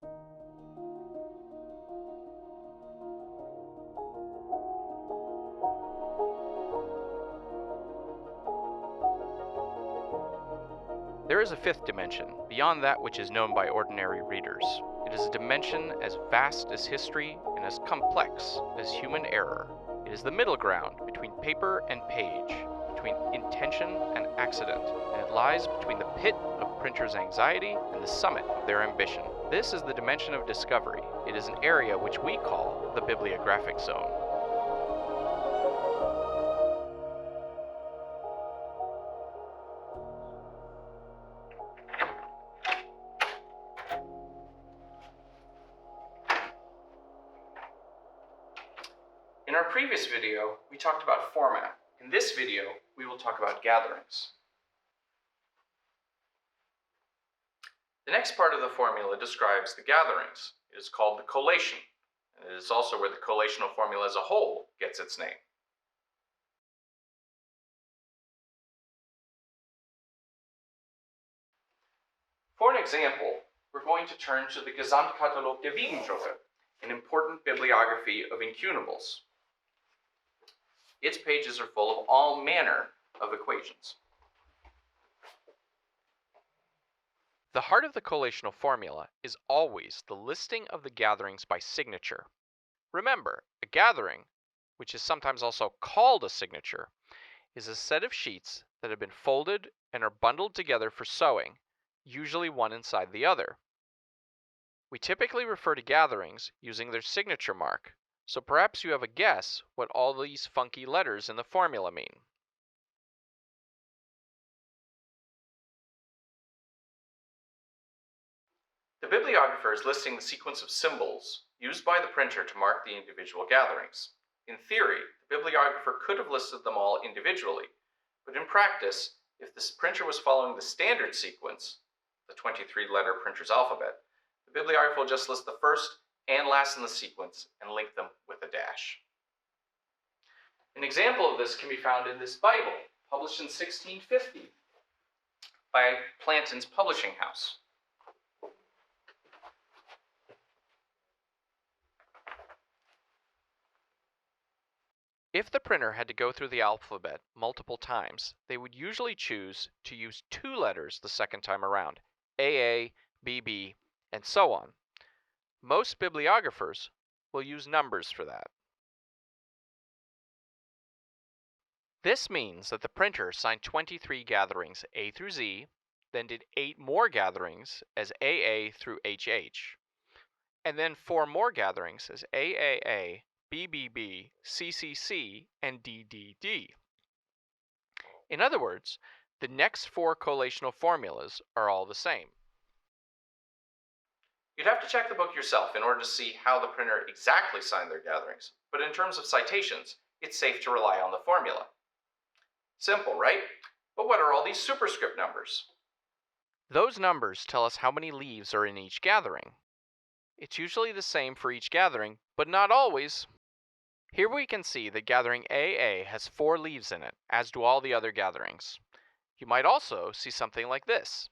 There is a fifth dimension, beyond that which is known by ordinary readers. It is a dimension as vast as history and as complex as human error. It is the middle ground between paper and page, between intention and accident, and it lies between the pit of printers' anxiety and the summit of their ambition. This is the dimension of discovery. It is an area which we call the bibliographic zone. In our previous video, we talked about format. In this video, we will talk about gatherings. The next part of the formula describes the gatherings. It is called the collation, and it is also where the collational formula as a whole gets its name. For an example, we're going to turn to the Gesamtkatalog der Wiegenstoffe, an important bibliography of incunables. Its pages are full of all manner of equations. The heart of the collational formula is always the listing of the gatherings by signature. Remember, a gathering, which is sometimes also called a signature, is a set of sheets that have been folded and are bundled together for sewing, usually one inside the other. We typically refer to gatherings using their signature mark, so perhaps you have a guess what all these funky letters in the formula mean. The bibliographer is listing the sequence of symbols used by the printer to mark the individual gatherings. In theory, the bibliographer could have listed them all individually, but in practice, if the printer was following the standard sequence, the 23-letter printer's alphabet, the bibliographer will just list the first and last in the sequence and link them with a dash. An example of this can be found in this Bible, published in 1650 by Plantin's Publishing House. If the printer had to go through the alphabet multiple times, they would usually choose to use two letters the second time around, AA, BB, and so on. Most bibliographers will use numbers for that. This means that the printer signed 23 gatherings A through Z, then did 8 more gatherings as AA through HH, and then 4 more gatherings as AAA, BBB, CCC, and DDD. In other words, the next 4 collational formulas are all the same. You'd have to check the book yourself in order to see how the printer exactly signed their gatherings, but in terms of citations, it's safe to rely on the formula. Simple, right? But what are all these superscript numbers? Those numbers tell us how many leaves are in each gathering. It's usually the same for each gathering, but not always. Here we can see that gathering AA has 4 leaves in it, as do all the other gatherings. You might also see something like this.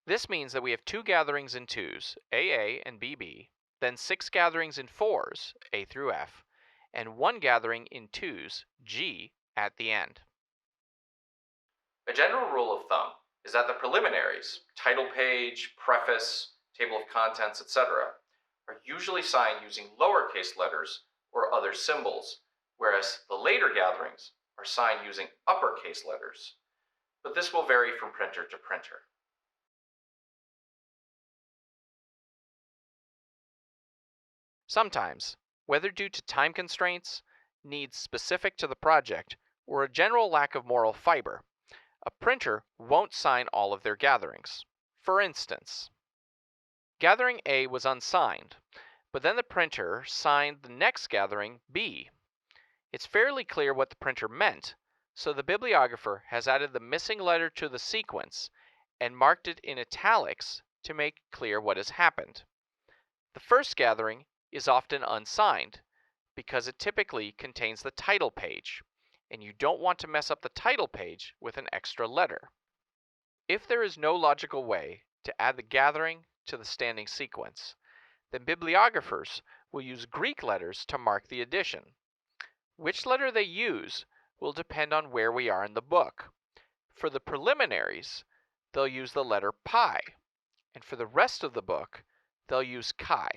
This means that we have 2 gatherings in 2s, AA and BB, then 6 gatherings in 4s, A through F, and 1 gathering in 2s, G, at the end. A general rule of thumb is that the preliminaries, title page, preface, table of contents, etc., are usually signed using lowercase letters or other symbols, whereas the later gatherings are signed using uppercase letters. But this will vary from printer to printer. Sometimes, whether due to time constraints, needs specific to the project, or a general lack of moral fiber, a printer won't sign all of their gatherings. For instance, gathering A was unsigned, but then the printer signed the next gathering B. It's fairly clear what the printer meant, so the bibliographer has added the missing letter to the sequence and marked it in italics to make clear what has happened. The first gathering is often unsigned because it typically contains the title page, and you don't want to mess up the title page with an extra letter. If there is no logical way to add the gathering to the standing sequence, then bibliographers will use Greek letters to mark the addition. Which letter they use will depend on where we are in the book. For the preliminaries, they'll use the letter pi, and for the rest of the book, they'll use chi.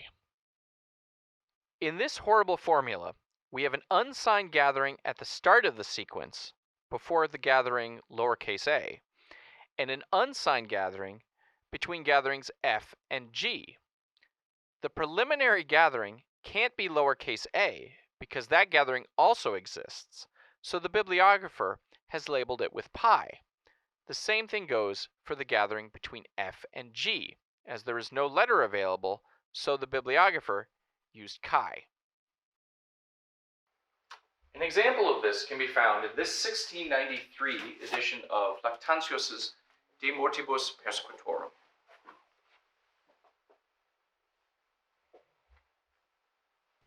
In this horrible formula, we have an unsigned gathering at the start of the sequence, before the gathering lowercase a, and an unsigned gathering between gatherings F and G. The preliminary gathering can't be lowercase a because that gathering also exists, so the bibliographer has labeled it with pi. The same thing goes for the gathering between F and G, as there is no letter available, so the bibliographer used chi. An example of this can be found in this 1693 edition of Lactantius's De Mortibus Persecutorum.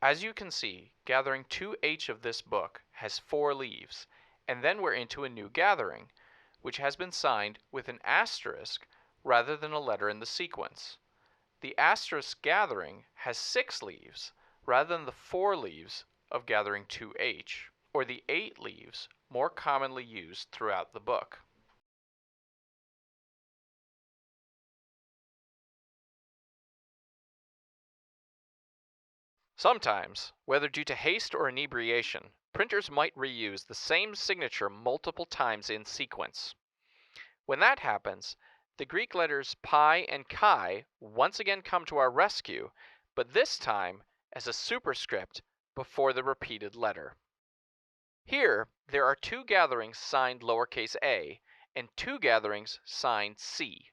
As you can see, gathering 2H of this book has 4 leaves, and then we're into a new gathering, which has been signed with an asterisk rather than a letter in the sequence. The asterisk gathering has 6 leaves rather than the 4 leaves of gathering 2H, or the 8 leaves more commonly used throughout the book. Sometimes, whether due to haste or inebriation, printers might reuse the same signature multiple times in sequence. When that happens, the Greek letters pi and chi once again come to our rescue, but this time as a superscript before the repeated letter. Here, there are 2 gatherings signed lowercase a and 2 gatherings signed c.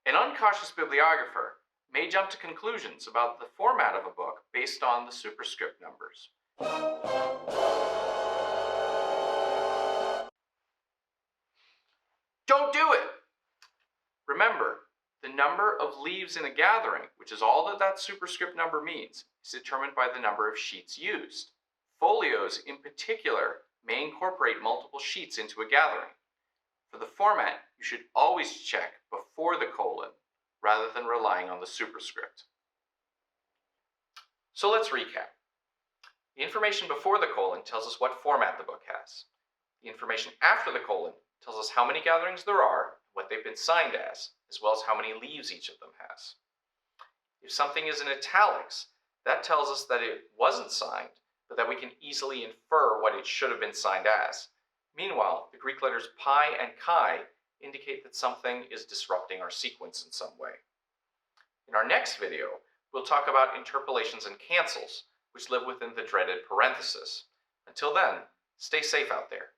An uncautious bibliographer may jump to conclusions about the format of a book based on the superscript numbers. Don't do it! Remember, the number of leaves in a gathering, which is all that that superscript number means, is determined by the number of sheets used. Folios, in particular, may incorporate multiple sheets into a gathering. For the format, you should always check before the colon, rather than relying on the superscript. So let's recap. The information before the colon tells us what format the book has. The information after the colon tells us how many gatherings there are, what they've been signed as well as how many leaves each of them has. If something is in italics, that tells us that it wasn't signed, but that we can easily infer what it should have been signed as. Meanwhile, the Greek letters pi and chi indicate that something is disrupting our sequence in some way. In our next video, we'll talk about interpolations and cancels, which live within the dreaded parenthesis. Until then, stay safe out there.